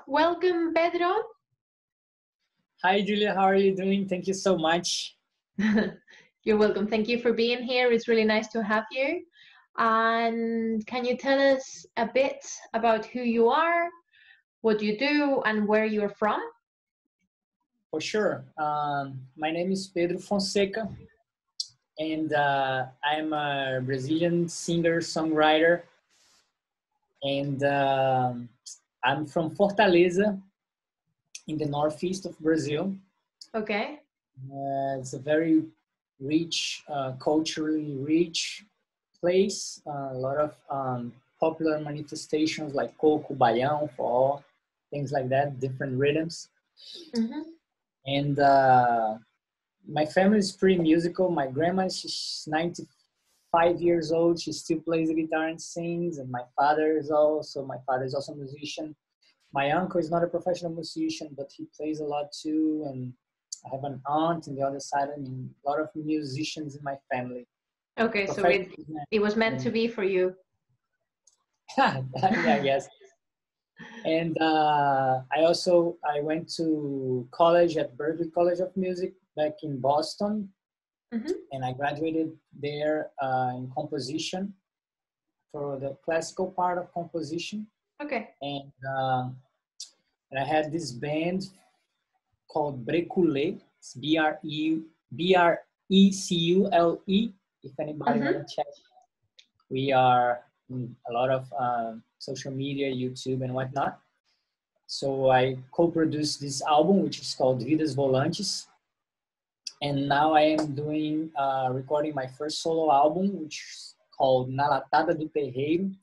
Welcome, Pedro. Hi, Julia. How are you doing? Thank you so much. You're welcome. Thank you for being here. It's really nice to have you. And can you tell us a bit about who you are, what you do, and where you're from? For sure. My name is Pedro Fonseca, and I'm a Brazilian singer, songwriter, and I'm from Fortaleza in the northeast of Brazil. Okay. It's a very rich, culturally rich place. A lot of popular manifestations like coco, baião, forró, things like that, different rhythms. Mm-hmm. And my family is pretty musical. My grandma, she's 95 years old. She still plays the guitar and sings. And my father is also a musician. My uncle is not a professional musician, but he plays a lot too. And I have an aunt on the other side. I mean, a lot of musicians in my family. Okay, so it was meant to be for you. Yeah, I guess. And I went to college at Berklee College of Music back in Boston, and I graduated there in composition for the classical part of composition. Okay. And I had this band called Brecule. It's Brecule. If anybody want to check, we are in a lot of social media, YouTube, and whatnot. So I co-produced this album, which is called Vidas Volantes. And now I am doing, recording my first solo album, which is called Na Latada do Terreiro.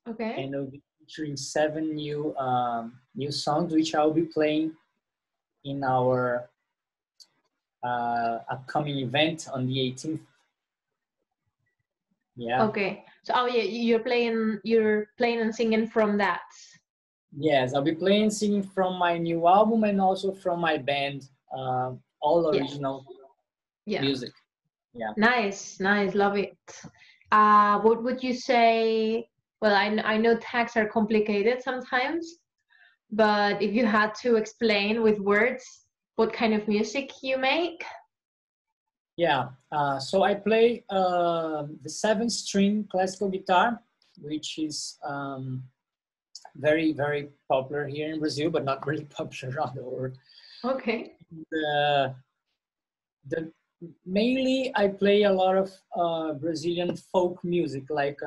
Okay. And it'll be featuring 7 new songs, which I'll be playing in our upcoming event on the 18th. Yeah. Okay. So, you're playing and singing from that. Yes, I'll be playing and singing from my new album and also from my band, all original music. Yeah. Nice, love it. What would you say? Well, I know tags are complicated sometimes, but if you had to explain with words what kind of music you make? Yeah, so I play the 7-string classical guitar, which is very, very popular here in Brazil, but not really popular around the world. Okay. Mainly I play a lot of Brazilian folk music like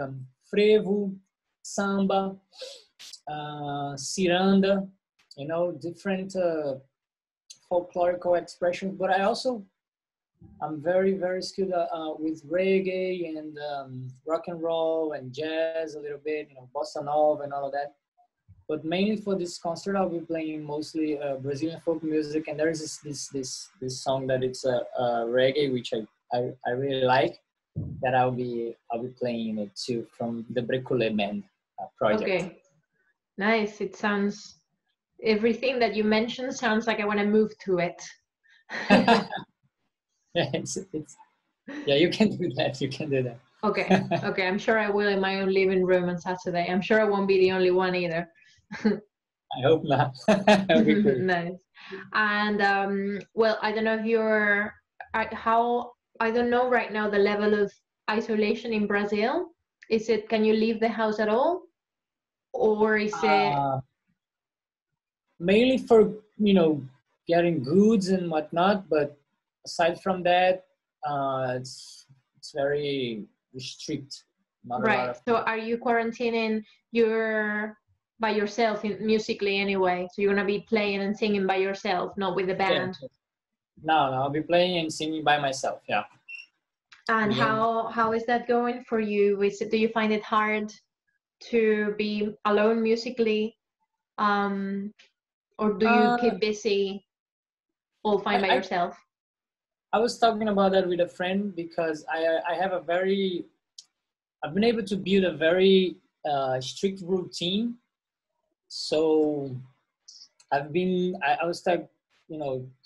frevo, samba, ciranda, different folklorical expressions. But I'm very, very skilled with reggae and rock and roll and jazz a little bit, bossa nova and all of that. But mainly for this concert, I'll be playing mostly Brazilian folk music, and there's this song that it's a reggae, which I really like. That I'll be playing it too from the Brecule Band project. Okay, nice. It sounds, everything that you mentioned sounds like I want to move to it. Yeah, you can do that. You can do that. Okay. I'm sure I will in my own living room on Saturday. I'm sure I won't be the only one either. I hope not. That'll be cool. Nice. And well, I don't know if I don't know right now the level of isolation in Brazil. Can you leave the house at all? Or is it mainly for getting goods and whatnot, but aside from that, it's very restrict. Right. So are you quarantining by yourself musically anyway? So you're gonna be playing and singing by yourself, not with the band? Yeah. No, I'll be playing and singing by myself. Yeah. And how is that going for you? Do you find it hard to be alone musically, or do you keep busy all fine by yourself? I was talking about that with a friend because I've been able to build a very strict routine. So I was like,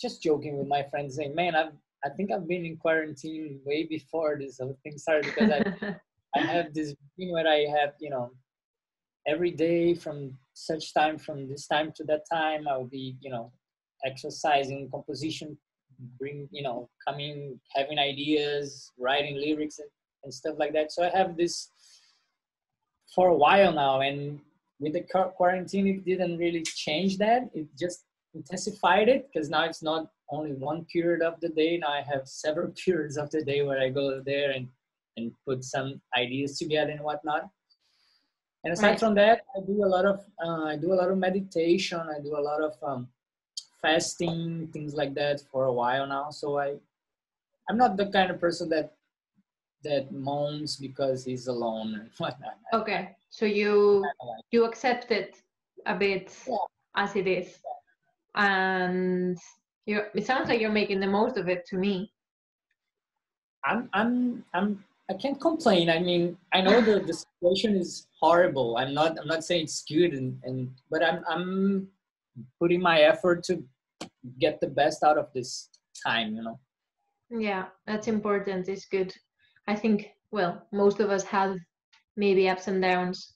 just joking with my friends saying, man, I think I've been in quarantine way before this whole thing started because I have this routine where I have, every day from such time, from this time to that time, I will be, you know, exercising composition, bring, you know, coming, having ideas, writing lyrics and stuff like that. So I have this for a while now, and with the quarantine, it didn't really change that. It just intensified it, because now it's not only one period of the day. Now I have several periods of the day where I go there and put some ideas together and whatnot. And aside Right. from that, I do a lot of meditation. I do a lot of fasting, things like that for a while now. So I'm not the kind of person that moans because he's alone and whatnot. Okay. So I like, you accept it a bit yeah, as it is, and it sounds like you're making the most of it to me. I can't complain. I mean, I know the situation is horrible. I'm not saying it's good, but I'm putting my effort to get the best out of this time, you know. Yeah, that's important. It's good. I think, well, most of us have maybe ups and downs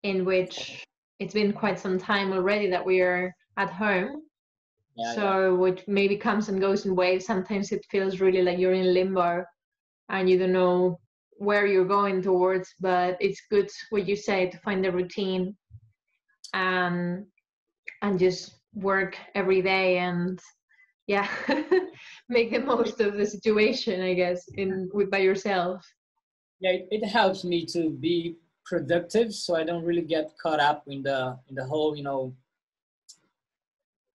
in which it's been quite some time already that we are at home. Yeah, yeah. So which maybe comes and goes in waves. Sometimes it feels really like you're in limbo and you don't know where you're going towards, but it's good what you say to find a routine um, and just work every day and yeah, make the most of the situation, I guess, by yourself. Yeah, it helps me to be productive, so I don't really get caught up in the whole,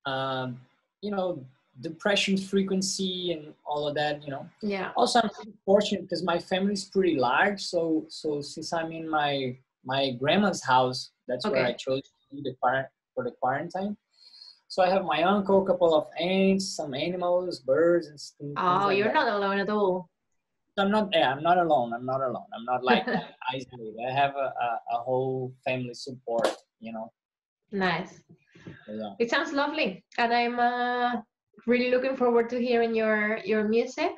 um, you know, depression frequency and all of that. You know. Yeah. Also, I'm pretty fortunate because my family is pretty large. So since I'm in my grandma's house, that's where I Okay. chose to be for the quarantine. So I have my uncle, a couple of aunts, some animals, birds, and things Oh, like you're that. not alone at all. So I'm not. Yeah, I'm not alone. I'm not alone. I'm not like isolated. I have a whole family support. You know. Nice. So, yeah. It sounds lovely, and I'm really looking forward to hearing your music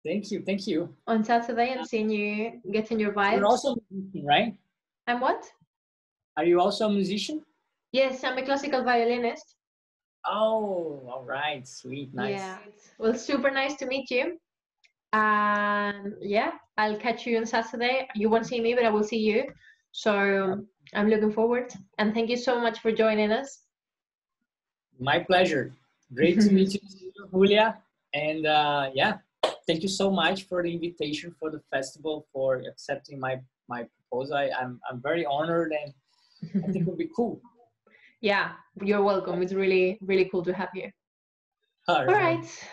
Thank you. Thank you. on Saturday and seeing you getting your You're vibes. also a musician, right? And what? Are you also a musician? Yes, I'm a classical violinist. Oh, all right. Sweet. Nice. Yeah. Well, super nice to meet you. And yeah, I'll catch you on Saturday. You won't see me, but I will see you. So I'm looking forward. And thank you so much for joining us. My pleasure. Great to meet you, Julia. And yeah, thank you so much for the invitation for the festival, for accepting my proposal. I'm very honored, and I think it will be cool. Yeah, you're welcome. It's really, really cool to have you. All All right. right.